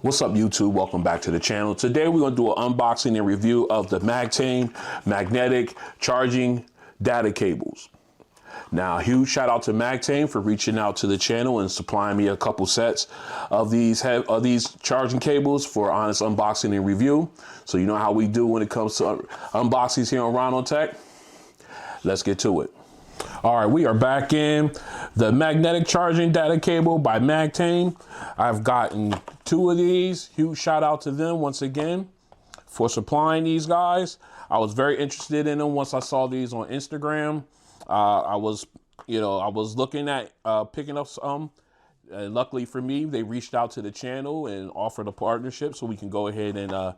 What's up, YouTube? Welcome back to the channel. Today we're going to do an unboxing and review of the Magtame magnetic charging data cables. Now, huge shout out to Magtame for reaching out to the channel and supplying me a couple sets of these charging cables for honest unboxing and review. So you know how we do when it comes to unboxings here on RonOnTech. Let's get to it. All right, we are back in the magnetic charging data cable by Magtame. I've gotten two of these. Huge shout out to them once again for supplying these guys. I was very interested in them once I saw these on Instagram. I was looking at picking up some. Luckily for me, they reached out to the channel and offered a partnership so we can go ahead and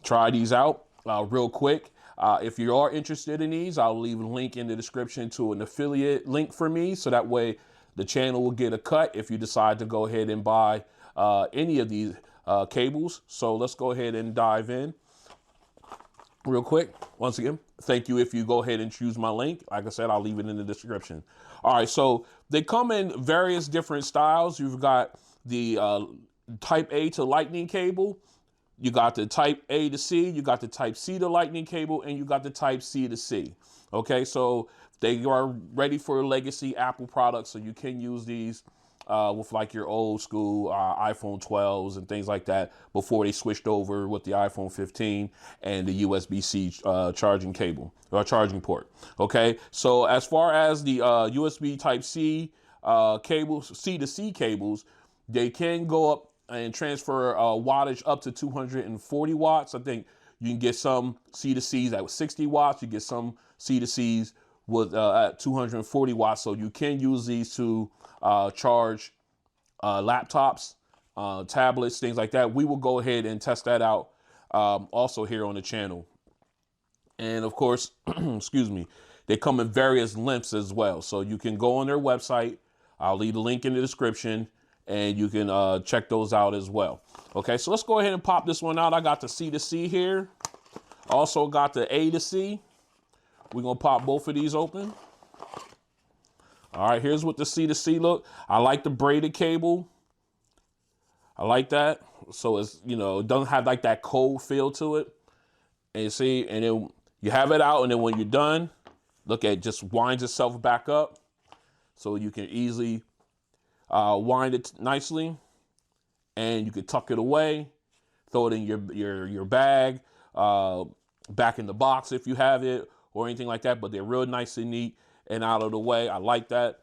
try these out real quick. If you are interested in these, I'll leave a link in the description to an affiliate link for me. So that way the channel will get a cut if you decide to go ahead and buy any of these cables. So let's go ahead and dive in real quick. Once again, thank you if you go ahead and choose my link. Like I said, I'll leave it in the description. All right, so they come in various different styles. You've got the type A to lightning cable. You got the type A to C, you got the type C to lightning cable, and you got the type C to C. Okay, so they are ready for legacy Apple products, so you can use these with like your old school iPhone 12s and things like that before they switched over with the iPhone 15 and the USB-C charging cable or charging port. Okay, so as far as the USB type C cables, C to C cables, they can go up and transfer wattage up to 240 watts. I think you can get some C to C's at 60 watts. You get some C to C's with at 240 watts. So you can use these to charge laptops, tablets, things like that. We will go ahead and test that out also here on the channel. And of course, excuse me, they come in various lengths as well. So you can go on their website. I'll leave the link in the description, and you can check those out as well. Okay, so let's go ahead and pop this one out. I got the C to C here. Also got the A to C. We're gonna pop both of these open. All right, here's what the C to C look. I like the braided cable. I like that. So it's, you know, it doesn't have like that cold feel to it. And you see, and then you have it out, and then when you're done, look at it, just winds itself back up. So you can easily wind it nicely, and you can tuck it away, throw it in your bag, back in the box if you have it, or anything like that. But they're real nice and neat and out of the way. I like that.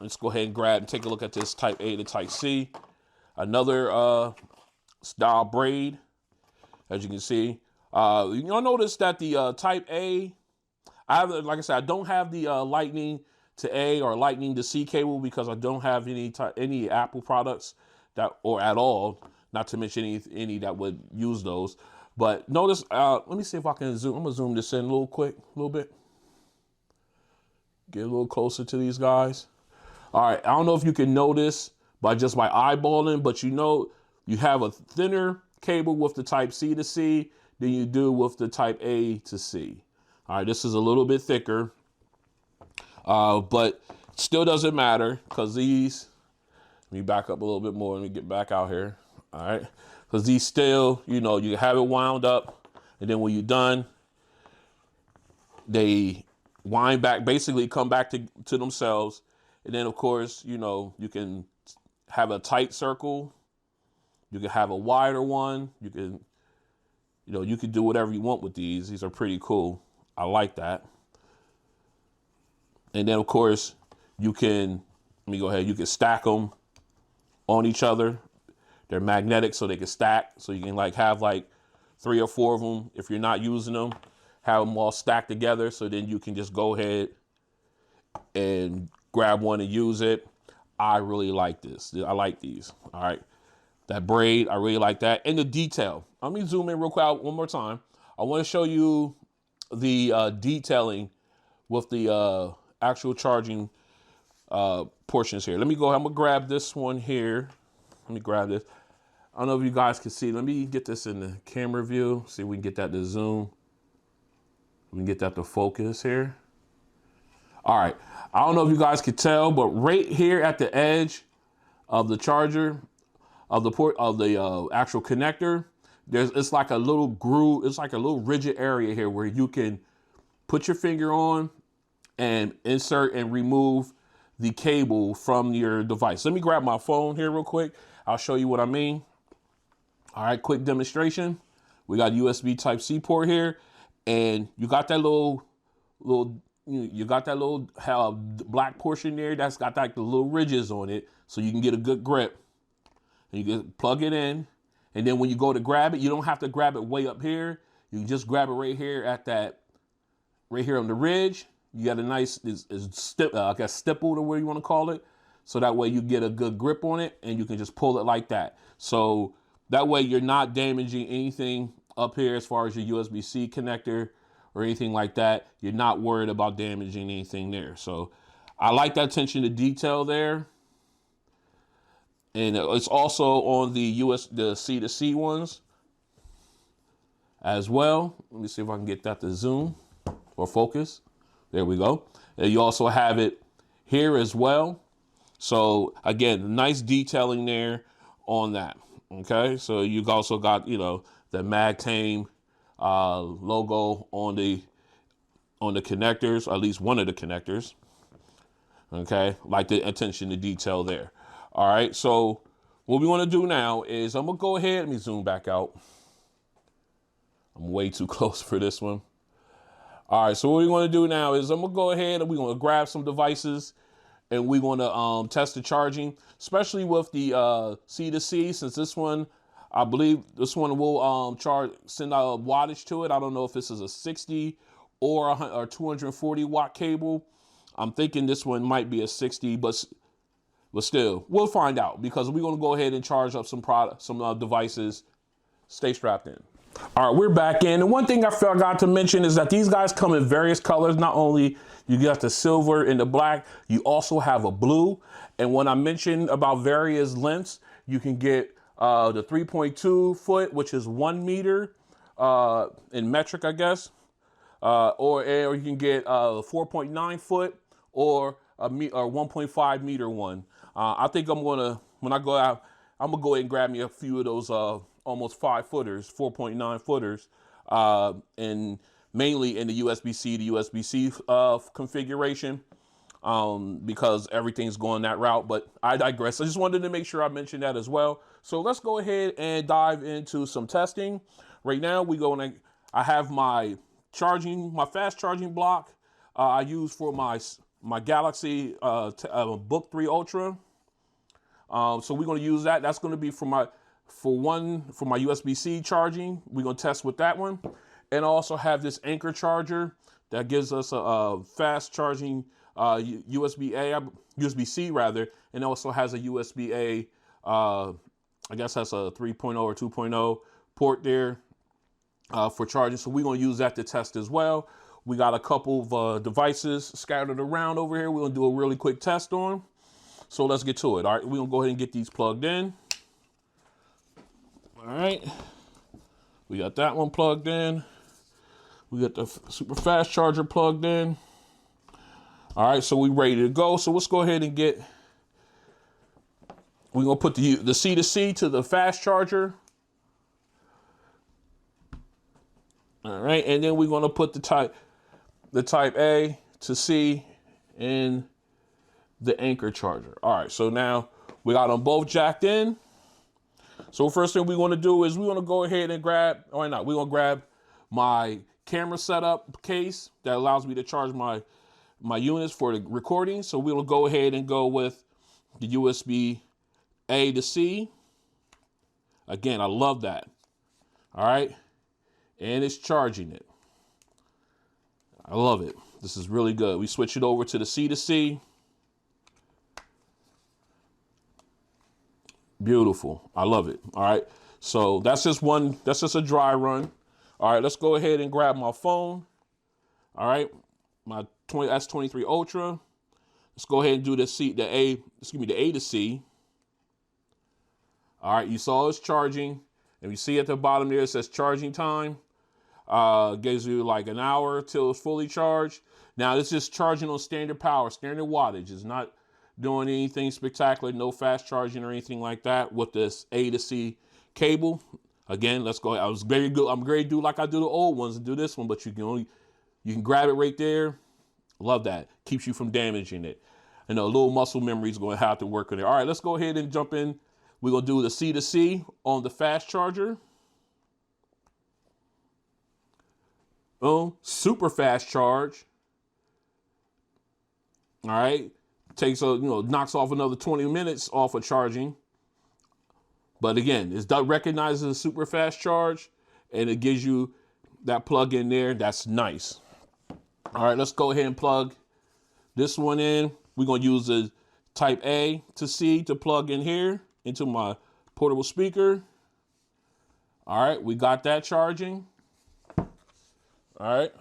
Let's go ahead and grab and take a look at this type A to type C. Another style braid, as you can see. You'll notice that the type A, like I said, I don't have the lightning to A or lightning to C cable because I don't have any Apple products that, or at all, not to mention any that would use those. But notice, let me see if I can zoom. I'm gonna zoom this in a little bit. Get a little closer to these guys. All right, I don't know if you can notice by eyeballing, but you know you have a thinner cable with the type C to C than you do with the type A to C. All right, this is a little bit thicker. But still doesn't matter because these, let me back up a little bit more. Let me get back out here. All right. Because these still, you know, you have it wound up, and then when you're done, they wind back, basically come back to themselves. And then of course, you know, you can have a tight circle. You can have a wider one. You can, you know, you can do whatever you want with these. These are pretty cool. I like that. And then of course you can, let me go ahead, you can stack them on each other. They're magnetic, so they can stack. So you can like have like 3 or 4 of them. If you're not using them, have them all stacked together. So then you can just go ahead and grab one and use it. I really like this. I like these. All right. That braid, I really like that. And the detail. Let me zoom in real quick one more time. I want to show you the detailing with the actual charging portions here. Let me go, I'm gonna grab this one here. Let me grab this. I don't know if you guys can see. Let me get this in the camera view. See if we can get that to zoom. We can get that to focus here. All right. I don't know if you guys can tell, but right here at the edge of the charger, of the port of the actual connector, it's like a little groove. It's like a little rigid area here where you can put your finger on and insert and remove the cable from your device. Let me grab my phone here real quick. I'll show you what I mean. All right, quick demonstration. We got USB Type-C port here, and you got that little black portion there that's got like the little ridges on it, so you can get a good grip. And you can plug it in, and then when you go to grab it, you don't have to grab it way up here. You can just grab it right here at that, right here on the ridge. You got a nice stipple, or where you want to call it, so that way you get a good grip on it, and you can just pull it like that. So that way you're not damaging anything up here as far as your USB-C connector or anything like that. You're not worried about damaging anything there. So I like that attention to detail there. And it's also on the C-to-C ones as well. Let me see if I can get that to zoom or focus. There we go. And you also have it here as well. So again, nice detailing there on that. Okay, so you've also got, you know, the Magtame logo on the connectors, or at least one of the connectors. Okay, like the attention to detail there. All right, so what we want to do now is I'm gonna go ahead. Let me zoom back out. I'm way too close for this one. All right, so what we want to do now is I'm gonna go ahead and we're gonna grab some devices, and we're gonna test the charging, especially with the C-to-C, since this one, I believe this one will send a wattage to it. I don't know if this is a 60 or 240 watt cable. I'm thinking this one might be a 60, but still, we'll find out, because we're gonna go ahead and charge up some devices. Stay strapped in. All right, we're back in. And one thing I forgot to mention is that these guys come in various colors. Not only you got the silver and the black, you also have a blue. And when I mentioned about various lengths, you can get the 3.2 foot, which is 1 meter in metric, I guess. Or you can get 4.9 foot or 1.5 meter one. I think when I go out, I'm gonna go ahead and grab me a few of those almost 5 footers, 4.9 footers, and mainly in the USB-C to USB-C configuration, because everything's going that route. But I digress. I just wanted to make sure I mentioned that as well. So let's go ahead and dive into some testing. Right now, I have my fast charging block I use for my Galaxy Book 3 Ultra. So we're going to use that. That's going to be for my USB-C charging. We're going to test with that one. And I also have this Anchor charger that gives us a fast charging USB-C rather, and also has a USB-A, I guess that's a 3.0 or 2.0 port there for charging. So we're going to use that to test as well. We got a couple of devices scattered around over here. We're going to do a really quick test on. So let's get to it. All right, we're going to go ahead and get these plugged in. All right, we got that one plugged in. We got the super fast charger plugged in. All right, so we ready to go. So let's go ahead and we're gonna put the C-to-C to the fast charger. All right, and then we're gonna put the type A to C in the Anchor charger. All right, so now we got them both jacked in. So first thing we're going to do is we're going to go ahead and grab my camera setup case that allows me to charge my units for the recording. So we'll go ahead and go with the USB A to C. Again, I love that. All right. And it's charging it. I love it. This is really good. We switch it over to the C to C. Beautiful. I love it. All right. So that's just a dry run. All right. Let's go ahead and grab my phone. All right. My S23 Ultra. Let's go ahead and do the A to C. All right. You saw it's charging. And you see at the bottom there, it says charging time. Gives you like an hour till it's fully charged. Now this is charging on standard power, standard wattage. It's not doing anything spectacular, no fast charging or anything like that with this A to C cable. Again, let's go. I was very good. I'm great do like I do the old ones and do this one, but you can grab it right there. Love that. Keeps you from damaging it. And a little muscle memory is going to have to work on it. All right, let's go ahead and jump in. We're going to do the C to C on the fast charger. Boom, super fast charge. All right, takes knocks off another 20 minutes off of charging. But again, it recognizes a super fast charge and it gives you that plug in there. That's nice. All right, let's go ahead and plug this one in. We're going to use the type A to C to plug in here into my portable speaker. All right, we got that charging. All right.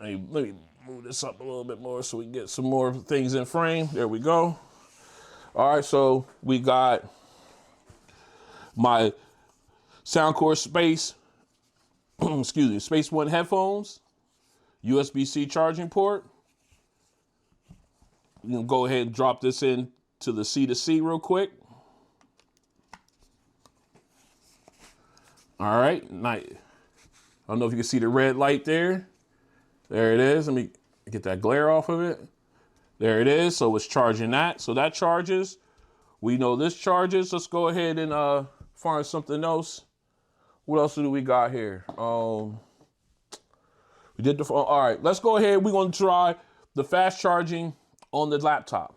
Let me move this up a little bit more so we can get some more things in frame. There we go. All right, so we got my Soundcore Space, excuse me, Space One headphones, USB-C charging port. You can go ahead and drop this in to the C to C real quick. All right, nice. I don't know if you can see the red light there. There it is. Let me get that glare off of it. There it is. So it's charging that. So that charges. We know this charges. Let's go ahead and find something else. What else do we got here? We did the phone. All right, let's go ahead. We're going to try the fast charging on the laptop.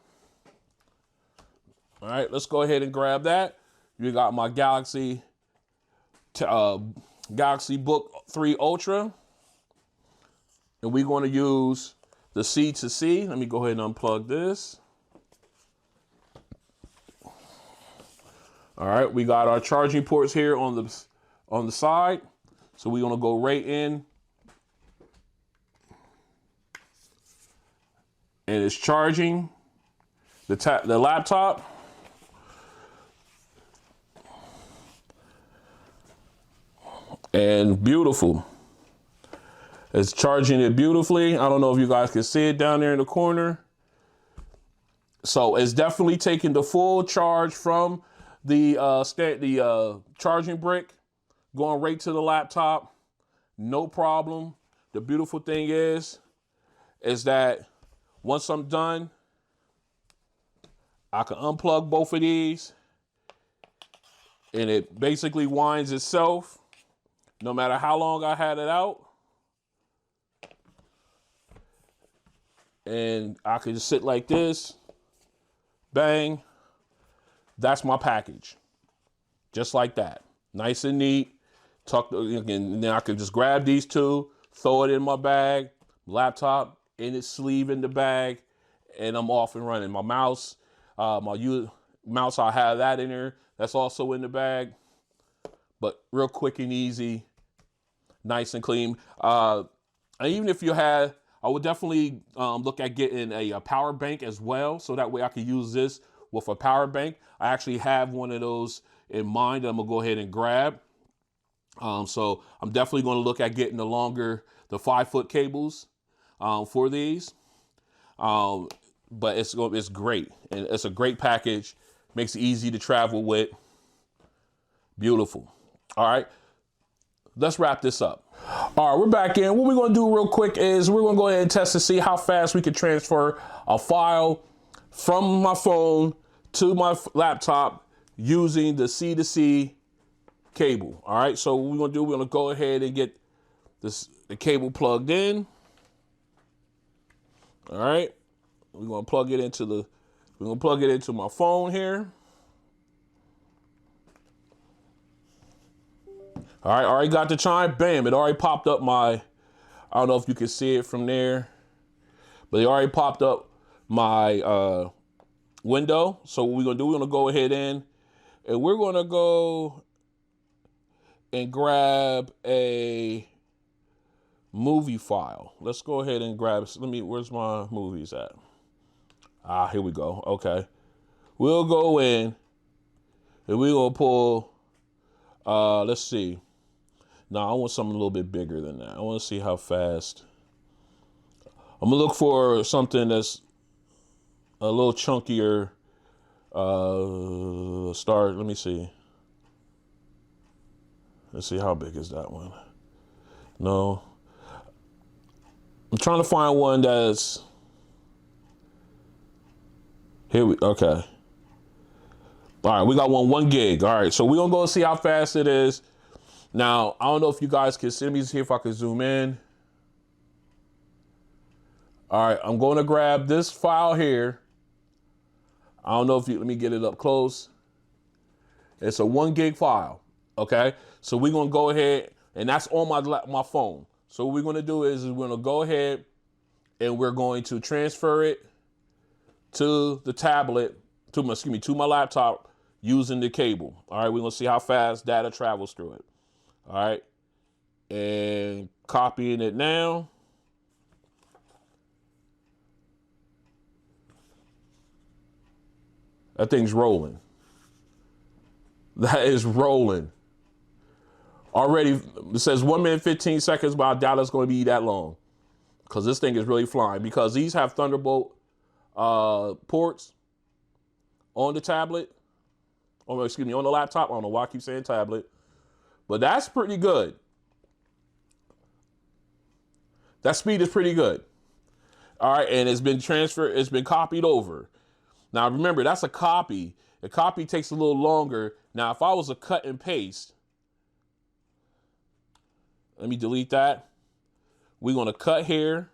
All right, let's go ahead and grab that. You got my Galaxy Book 3 Ultra. And we're going to use the C to C. Let me go ahead and unplug this. All right, we got our charging ports here on the side. So we're going to go right in. And it's charging the laptop. And beautiful. It's charging it beautifully. I don't know if you guys can see it down there in the corner. So it's definitely taking the full charge from the charging brick, going right to the laptop. No problem. The beautiful thing is that once I'm done, I can unplug both of these and it basically winds itself no matter how long I had it out. And I can just sit like this, bang, that's my package. Just like that, nice and neat. And then I can just grab these two, throw it in my bag, laptop in its sleeve in the bag, and I'm off and running. My mouse, mouse, I have that in there. That's also in the bag, but real quick and easy, nice and clean. And even if you had, I would definitely look at getting a power bank as well, so that way I can use this with a power bank. I actually have one of those in mind that I'm gonna go ahead and grab. So I'm definitely gonna look at getting the 5-foot cables for these. But it's great, and it's a great package. Makes it easy to travel with. Beautiful. All right. Let's wrap this up. All right, we're back in. What we're going to do real quick is we're going to go ahead and test to see how fast we can transfer a file from my phone to my laptop using the C to C cable. All right, so what we're going to do, we're going to go ahead and get the cable plugged in. All right, we're going to plug it into my phone here. All right, already got the chime. Bam, it already popped up I don't know if you can see it from there, but it already popped up my window. So what we're going to do, we're going to go ahead and we're going to go and grab a movie file. Let's go ahead and grab, where's my movies at? Here we go. Okay. We'll go in and we're going to pull, let's see. No, I want something a little bit bigger than that. I want to see how fast. I'm going to look for something that's a little chunkier start. Let me see. Let's see, how big is that one? No. I'm trying to find one that's okay. All right, we got 1 gig. All right, so we're gonna go see how fast it is. Now, I don't know if you guys can see me. See if I can zoom in. All right, I'm going to grab this file here. I don't know if you, let me get it up close. It's a 1 gig file, okay? So we're gonna go ahead, and that's on my phone. So what we're gonna do is we're gonna go ahead and we're going to transfer it to the tablet, to my laptop using the cable. All right, we're gonna see how fast data travels through it. All right, and copying it now. That thing's rolling. That is rolling. Already, it says 1 minute, 15 seconds, but I doubt it's going to be that long because this thing is really flying, because these have Thunderbolt ports on the tablet, or excuse me, on the laptop. I don't know why I keep saying tablet, but that's pretty good. That speed is pretty good. All right, and it's been transferred, it's been copied over. Now remember, that's a copy. The copy takes a little longer. Now, if I was a cut and paste, let me delete that. We're gonna cut here.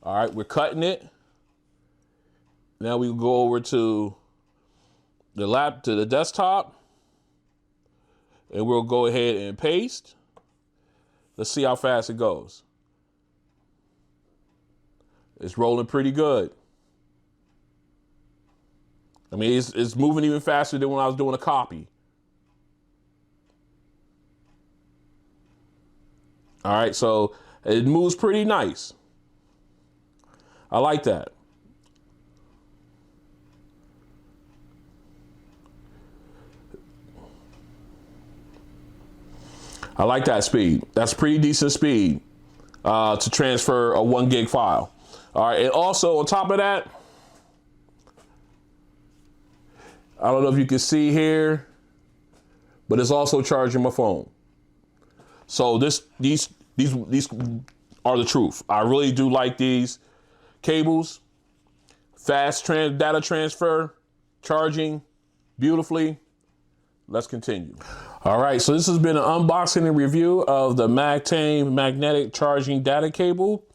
All right, we're cutting it. Now we go over to the desktop, and we'll go ahead and paste. Let's see how fast it goes. It's rolling pretty good. I mean, it's moving even faster than when I was doing a copy. All right, so it moves pretty nice. I like that. I like that speed. That's pretty decent speed to transfer a 1 gig file. All right, and also on top of that, I don't know if you can see here, but it's also charging my phone. So these are the truth. I really do like these cables. Fast data transfer, charging beautifully. Let's continue. All right, so this has been an unboxing and review of the Magtame magnetic charging data cable.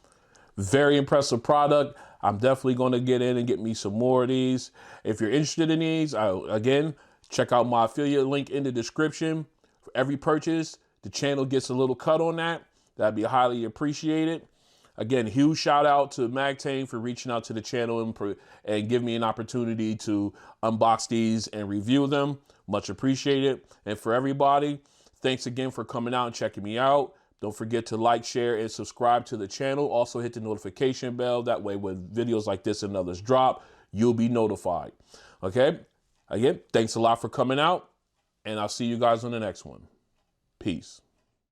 Very impressive product. I'm definitely going to get in and get me some more of these. If you're interested in these, again, check out my affiliate link in the description. For every purchase, the channel gets a little cut on that. That'd be highly appreciated. Again, huge shout out to Magtame for reaching out to the channel and giving me an opportunity to unbox these and review them. Much appreciated. And for everybody, thanks again for coming out and checking me out. Don't forget to like, share, and subscribe to the channel. Also hit the notification bell. That way when videos like this and others drop, you'll be notified. Okay? Again, thanks a lot for coming out, and I'll see you guys on the next one. Peace.